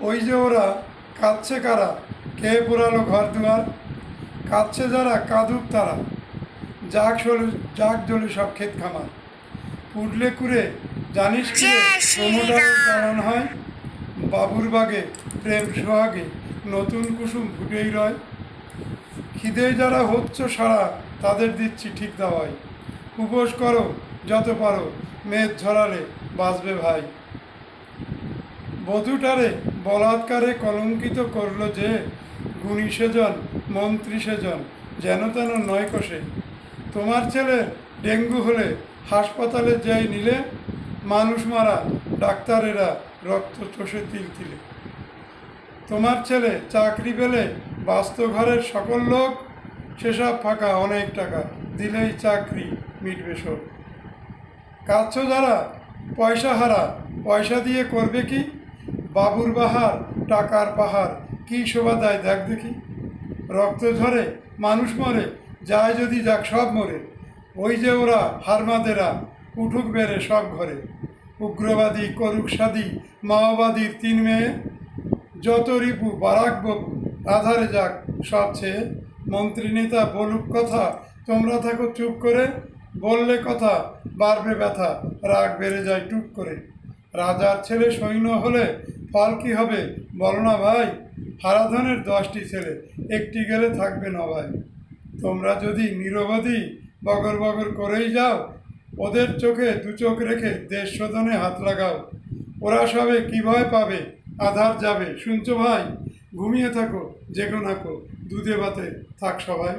ওই যে ওরা কাঁদছে কারা, কে পোড়ালো ঘর দুয়ার, কাঁদছে যারা কাঁদুক তারা, যাক জ্বলে সব ক্ষেত খামার, পুড়লে কুড়ে জানিস কি রে, প্রমোটারের দালান হয়, বাবুর বাগে প্রেম সোহাগে নতুন কুসুম ফুটেই রয়, খিদে যারা হচ্ছ সারা তাদের দিচ্ছি ঠিক দাওয়াই, উপোস করো যত পারো, মেদ ঝরালে বাঁচবে ভাই। বধূটারে বলাৎকারে কলঙ্কিত করলো যে, গুণী সেজন মন্ত্রী সেজন যেন তেন নয় কষে, তোমার ছেলে ডেঙ্গু হলে হাসপাতালে যাই নিলে, মানুষ মারা ডাক্তারেরা রক্ত চষে তিল তিলে, তোমার ছেলে চাকরি পেলে বাস্ত ঘরের সকল লোক, সেসব ফাঁকা অনেক টাকা দিলেই চাকরি মিটবে সব। কাঁদছ যারা পয়সা হারা, পয়সা দিয়ে করবে কি, বাবুর বাহার টাকার পাহাড় কি শোভা দেয় দেখ দেখি, রক্ত ঝরে মানুষ মরে যায় যদি যাক সব মরে, ওই যে ওরা হারমাদেরা উঠুক বেড়ে সব ঘরে, উগ্রবাদী করুক সাদী মাওবাদীর তিন মেয়ে, যত রিপু বারাক বাবু আধারে যাক সব ছেয়ে, মন্ত্রী নেতা বলুক কথা তোমরা থাকো চুপ করে, বললে কথা বাড়বে ব্যথা রাগ বেড়ে যায় টুক করে, রাজার ছেলে সৈন্য হলে ফল কি হবে বলো না ভাই, হারাধনের 10টি ছেলে একটি গেলে থাকবে নবাই, তোমরা যদি নিরবধি বগর বগর করেই যাও, ওদের চোখে দু চোখ রেখে দেশ শোধনে হাত লাগাও, ওরা সবে কি ভয় পাবে আধার যাবে শুনছো ভাই, ঘুমিয়ে থাকো জেগো নাকো দুধে ভাতে থাক সবাই।